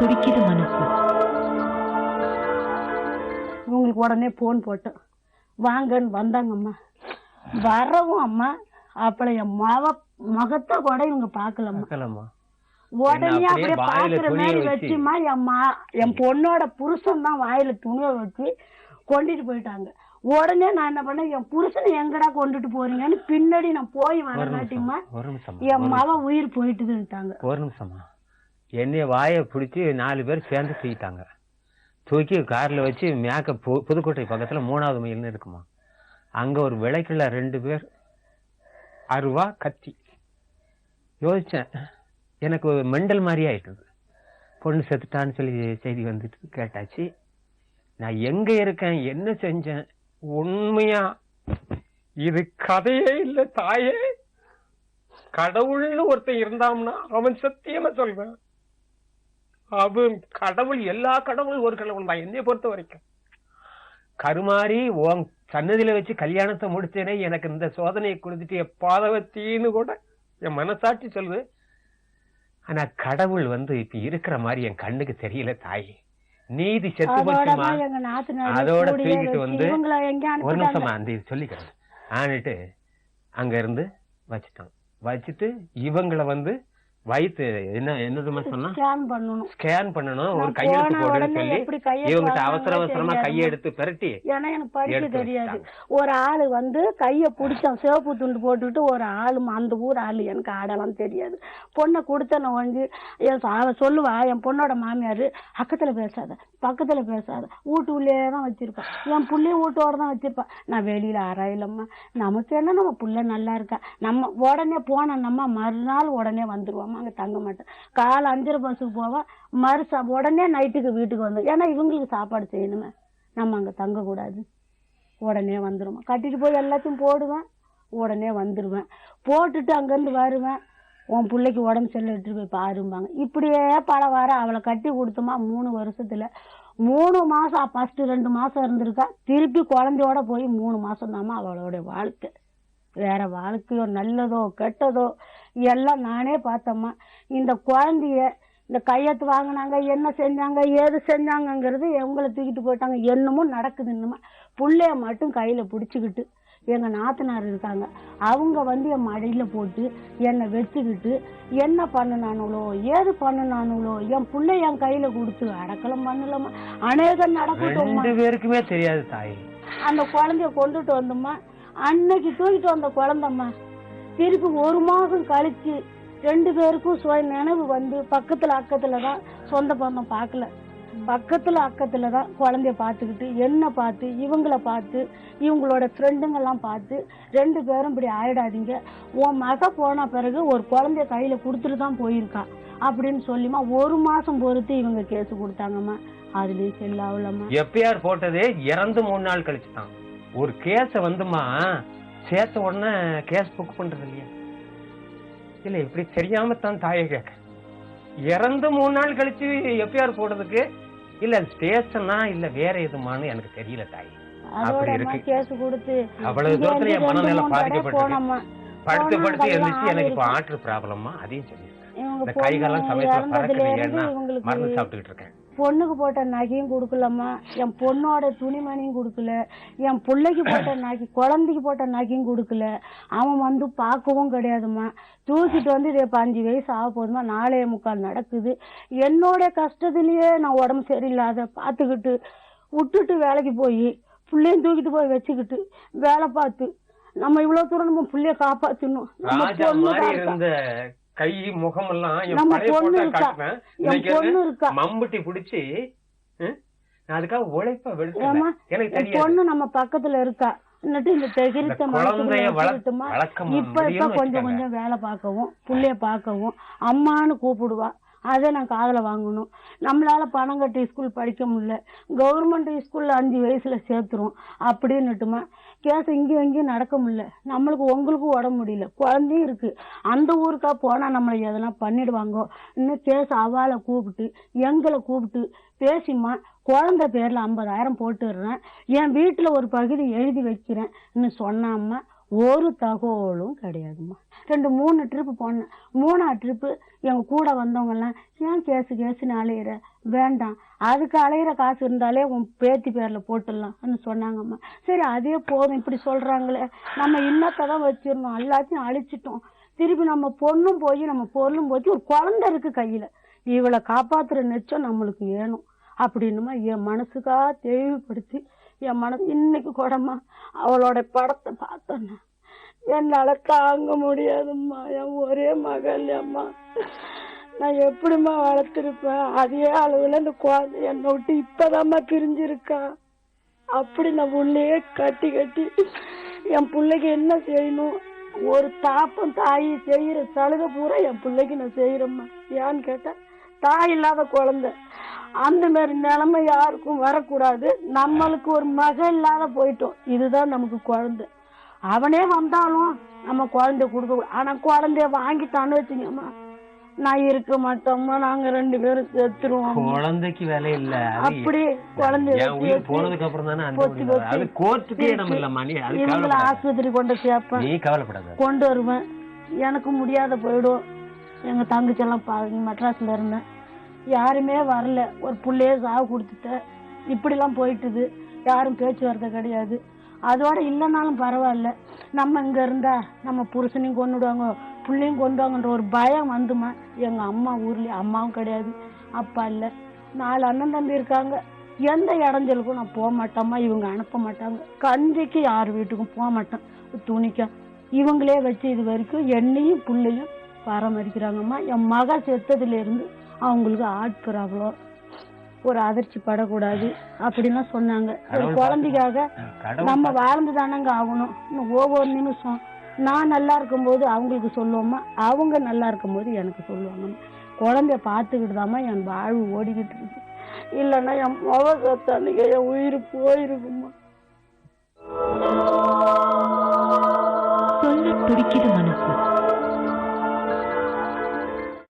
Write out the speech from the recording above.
துடிக்குது மனசு. இவங்களுக்கு உடனே போன் போட்டோம், வாங்கன்னு வந்தாங்கம்மா. வரவும் அம்மா அப்பள என் மகத்தை கூட இவங்க பாக்கலம்மா. உடனே அப்படியே பாக்குற மாதிரி வச்சுமா என் பொண்ணோட புருஷன் தான் வாயில துணியை வச்சு கொண்டுட்டு போயிட்டாங்க. உடனே நான் என்ன பண்ணேன், என் புருஷனை எங்கடா கொண்டுட்டு போறீங்கன்னு பின்னாடி நான் போய் வரங்காட்டிமா என் மகன் உயிர் போயிட்டுதுட்டாங்க. ஒரு நிமிஷமா என்னைய வாயை பிடிச்சி 4 பேர் சேர்ந்து தூக்கிட்டாங்க. தூக்கி கார்ல வச்சு மேக்க புதுக்கோட்டை பக்கத்துல 3வது மைல்னு இருக்குமா, அங்க ஒரு விளக்குல 2 பேர் அருவா கத்தி. யோசிச்சேன், எனக்கு மெண்டல் மாதிரி ஆயிட்டுது. பொண்ணு செத்துட்டான்னு சொல்லி செய்தி வந்துட்டு கேட்டாச்சு. நான் எங்க இருக்கேன், என்ன செஞ்சேன், உண்மையா இது கதையே இல்ல தாயே. கடவுள்னு ஒருத்தன் இருந்தாம்னா அவன் சத்தியமா சொல்வேன், அவன் கடவுள். எல்லா கடவுள் ஒரு கடவுள் தான் என்னைய பொறுத்த வரைக்கும். கருமாறி உன் சன்னதியில வச்சு கல்யாணத்தை முடிச்சேனே, எனக்கு இந்த சோதனையை கொடுத்துட்டு பாதவத்தின்னு கூட என் மனசாட்சி சொல்லுது. ஆனா கடவுள் இப்ப இருக்கிற மாதிரி என் கண்ணுக்கு தெரியல தாயே. நீதி செத்து போச்சுமா. அதோட தூக்கிட்டு ஒரு நிமிஷமா அந்த சொல்லிக்கிறேன் ஆனிட்டு அங்க இருந்து வச்சுட்டு இவங்களை வயிற்று என்னதுமா சொன்னா ஸ்கேன் பண்ணணும், ஒரு கையெழுத்து போடுன்னு சொல்லி இவங்கிட்ட அவசரமா கையை எடுத்து பெரட்டி. ஏன்னா எனக்கு படிக்க தெரியாது. ஒரு ஆளு கைய பிடிச்சான், சிவப்பு துண்டு போட்டுக்கிட்டு ஒரு ஆளு, அந்த ஊர் ஆளு, எனக்கு ஆடலாம் தெரியாது. பொண்ணை கொடுத்தன அவ சொல்லுவா, என் பொண்ணோட மாமியாரு, பக்கத்துல பேசாத வீட்டுக்குள்ளேயேதான் வச்சிருப்பா, என் புள்ளைய வீட்டோட தான் வச்சிருப்பா. நான் வெளியில அறையிலம்மா, நமக்கு என்ன, நம்ம புள்ள நல்லா இருக்கா, நம்ம உடனே போன நம்ம மறுநாள் உடனே வந்துருவோம். அங்க தங்க மாட்டேன். காலை 5:30 பஸ்ஸுக்கு போவேன், உடனே நைட்டுக்கு வீட்டுக்கு வந்து, ஏன்னா இவங்களுக்கு சாப்பாடு செய்யணுமே, நம்ம அங்க தங்க கூடாது. உடனே வந்துருமா, கட்டிட்டு போய் எல்லாத்தையும் போடுவேன், உடனே வந்துருவேன். போட்டுட்டு அங்கிருந்து வருவேன், உன் பிள்ளைக்கு உடம்பு செல்ல எடுத்துட்டு போய் பாரும்பாங்க. இப்படியே பல வாரம் அவளை கட்டி கொடுத்தோமா. 3 வருஷத்துல 3 மாசம் ஃபர்ஸ்ட் 2 மாசம் இருந்திருக்கா. திருப்பி குழந்தையோட போய் 3 மாசம் தாமா அவளோட வாழ்க்கை. வேற வாழ்க்கையோ நல்லதோ கெட்டதோ எல்லாம் நானே பார்த்தம்மா. இந்த குழந்தைய இந்த கையெழுத்து வாங்கினாங்க, என்ன செஞ்சாங்க ஏது செஞ்சாங்கங்கிறது எங்களை தூக்கிட்டு போயிட்டாங்க. என்னமோ நடக்குது. இன்னுமா புள்ளைய மட்டும் கையில பிடிச்சிக்கிட்டு எங்க நாத்தனார் இருக்காங்க, அவங்க என் மடியில போட்டு என்னை வச்சுக்கிட்டு என்ன பண்ணுனானுங்களோ ஏது பண்ணுனானுங்களோ, என் புள்ளை என் கையில கொடுத்து அடக்கலம் பண்ணலாமா. அநேகம் நடக்கட்டும், 2 பேருக்குமே தெரியாது தாய். அந்த குழந்தைய கொண்டுட்டு வந்தோம்மா. அன்னைக்கு தூக்கிட்டு வந்த குழந்தைம்மா திருப்பி 1 மாசம் கழிச்சு 2 பேருக்கும் சுய நினைவு பக்கத்துல அக்கத்துலதான், சொந்த பந்தம் பார்க்கல, பக்கத்துல அக்கத்துலதான் குழந்தைய பார்த்துக்கிட்டு என்ன பார்த்து இவங்கள பார்த்து இவங்களோட ஃப்ரெண்டுங்கெல்லாம் பார்த்து 2 பேரும் இப்படி ஆயிடாதீங்க, உன் மக போன பிறகு ஒரு குழந்தைய கையில கொடுத்துட்டு தான் போயிருக்கா அப்படின்னு சொல்லிமா 1 மாசம் பொறுத்து இவங்க கேஸ் கொடுத்தாங்கம்மா. அதுலயே செல்லாவலம்மா. எப்பயார் போட்டதே இறந்து 3 நாள் கழிச்சுதான். ஒரு கேஸ சேர்த்த உடனே கேஸ் புக் பண்றது இல்லையா? இல்ல இப்படி தெரியாம தான் தாயை கேட்க. இறந்து 3 நாள் கழிச்சு எப்பயார் போடுறதுக்கு இல்ல ஸ்டேஷனா இல்ல வேற எதுமானு எனக்கு தெரியல தாய். அப்படி இருக்கு கேஸ் கொடுத்து அவ்வளவு தூரத்துல என் மனநிலை பாதிக்கப்பட்டு படுத்து எழுந்துச்சு. எனக்கு இப்ப ஆர்டர் ப்ராப்ளமா, அதையும் சொல்லிருக்கேன். கை காலம் சமயத்துல பறக்கலையேன்னா மருந்து சாப்பிட்டுக்கிட்டு இருக்கேன். பொண்ணுக்கு போட்ட நகையும் கொடுக்கலம்மா, என் பொண்ணோட துணிமணியும் கொடுக்கல, என் பிள்ளைக்கு போட்ட நகை, குழந்தைக்கு போட்ட நகையும் கொடுக்கல. அவன் பார்க்கவும் கிடையாதுமா. தூக்கிட்டு இதே 5 வயசு ஆக போதுமா, 4:45 நடக்குது. என்னோட கஷ்டத்திலேயே நான் உடம்பு சரியில்லாத பார்த்துக்கிட்டு விட்டுட்டு வேலைக்கு போய் பிள்ளையும் தூக்கிட்டு போய் வச்சுக்கிட்டு வேலை பார்த்து நம்ம இவ்வளவு தூரம் நம்ம பிள்ளைய காப்பாத்தணும். கை முகம் எல்லாம் மம்புட்டி பிடிச்சி அதுக்காக உழைப்ப பொண்ணு நம்ம பக்கத்துல இருக்கா. இப்ப கொஞ்சம் கொஞ்சம் வேலை பார்க்கவும் புள்ளைய பார்க்கவும் அம்மான்னு கூப்பிடுவா. அதை நான் காதல வாங்கணும். நம்மளால பணம் கட்டி ஸ்கூல் படிக்க முடியல, கவர்மெண்ட் ஸ்கூல்ல 5 வயசுல சேர்த்துரும் அப்படின்னுட்டுமா கேஸ் இங்கேயும் எங்கேயும் நடக்க முடியல. நம்மளுக்கு உங்களுக்கும் உடம்பு முடியல, குழந்தையும் இருக்கு. அந்த ஊருக்கா போனா நம்மளை எதனா பண்ணிடுவாங்க. இன்னும் கேஸ் அவளை கூப்பிட்டு எங்களை கூப்பிட்டு பேசிமா குழந்தை பேர்ல 50,000 போட்டுடுறேன், என் வீட்டுல ஒரு பகுதி எழுதி வைக்கிறேன் இன்னும் சொன்னாம்மா. ஒரு தகவலும் கிடையாதும்மா. 2-3 ட்ரிப்பு போனேன். 3ஆவது ட்ரிப்பு எங்க கூட வந்தவங்க எல்லாம் ஏன் கேசுன்னு அலையிற, வேண்டாம், அதுக்கு அலையிற காசு இருந்தாலே உன் பேத்தி பேர்ல போட்டுடலாம்னு சொன்னாங்கம்மா. சரி அதே போதும், இப்படி சொல்றாங்களே, நம்ம இன்னத்தான் வச்சிருந்தோம், எல்லாத்தையும் அழிச்சிட்டோம், திருப்பி நம்ம பொண்ணும் போய் நம்ம பொருளும் போய் ஒரு குழந்தை இருக்கு கையில, இவளை காப்பாத்துற நெச்சம் நம்மளுக்கு வேணும் அப்படின்னுமா என் மனசுக்கா தெளிவுபடுத்தி என் மனசு இன்னைக்கு கூடமா அவளோட படத்தை பார்த்தோன்னா என்னால தாங்க முடியாதும்மா. என் ஒரே மகள் அம்மா, நான் எப்படிம்மா வளர்த்திருப்பேன்? அதே அளவுல இந்த குழந்தை என்னை விட்டு இப்பதாம்மா பிரிஞ்சிருக்கா. அப்படி நான் உள்ளே கட்டி என் பிள்ளைக்கு என்ன செய்யணும், ஒரு தாப்பம் தாய் செய்யற சலுகை பூரா என் பிள்ளைக்கு நான் செய்யறேம்மா. ஏன்னு கேட்டா தாய் இல்லாத குழந்தை, அந்த மாதிரி நிலைமை யாருக்கும் வரக்கூடாது. நம்மளுக்கு ஒரு மகன் இல்லாத போயிட்டோம், இதுதான் நமக்கு குழந்தை. அவனே வந்தாலும் நம்ம குழந்தைய கொடுக்க, ஆனா குழந்தைய வாங்கிட்டான்னு வச்சுங்கம்மா, நான் இருக்க மாட்டோம்மா, நாங்க 2 பேரும் செத்துருவோம். குழந்தைக்கு வேலை இல்ல, அப்படி குழந்தைய போனதுக்கு அப்புறம் தானே இவங்களை ஆஸ்பத்திரி கொண்டு சேர்ப்பேன், கொண்டு வருவேன். எனக்கு முடியாத போயிடும். எங்க தங்கச்செல்லாம் மெட்ராஸ்ல இருந்தேன், யாருமே வரல, ஒரு புள்ளையே சாவு கொடுத்துட்டேன். இப்படிலாம் போயிட்டுது, யாரும் பேச்சுவார்த்தை கிடையாது. அதோட இல்லைனாலும் பரவாயில்ல, நம்ம இங்க இருந்தா நம்ம புருஷனையும் கொண்டுடுவாங்க, பிள்ளையும் கொண்டுவாங்கன்ற ஒரு பயம் வந்துமா. எங்க அம்மா ஊர்லயே அம்மாவும் கிடையாது, அப்பா இல்லை, 4 அண்ணன் தம்பி இருக்காங்க. எந்த இடைஞ்சலுக்கும் நான் போக மாட்டேம்மா, இவங்க அனுப்ப மாட்டாங்க. கஞ்சிக்கு யார் வீட்டுக்கும் போக மாட்டேன், துணிக்க இவங்களே வச்சு இது வரைக்கும் என்னையும் பிள்ளையும் பராமரிக்கிறாங்கம்மா. என் மக செத்ததுல இருந்து அவங்களுக்கு ஹார்ட் ப்ராப்ளம், ஒரு அதிர்ச்சி படக்கூடாது அப்படின்லாம் சொன்னாங்க. ஒரு குழந்தைக்காக நம்ம வாழ்ந்து தானங்க ஆகணும். ஒவ்வொரு நிமிஷம் நான் நல்லா இருக்கும்போது அவங்களுக்கு சொல்லுவோம்மா, அவங்க நல்லா இருக்கும்போது எனக்கு சொல்லுவாங்கம்மா. குழந்தைய பார்த்துக்கிட்டு தாம்மா என் வாழ்வு ஓடிக்கிட்டு இருக்கு. இல்லைன்னா என் முகத்தன்னைக்கு என் உயிர் போயிருக்குமா. சொல்ல துடிக்குது மனசு.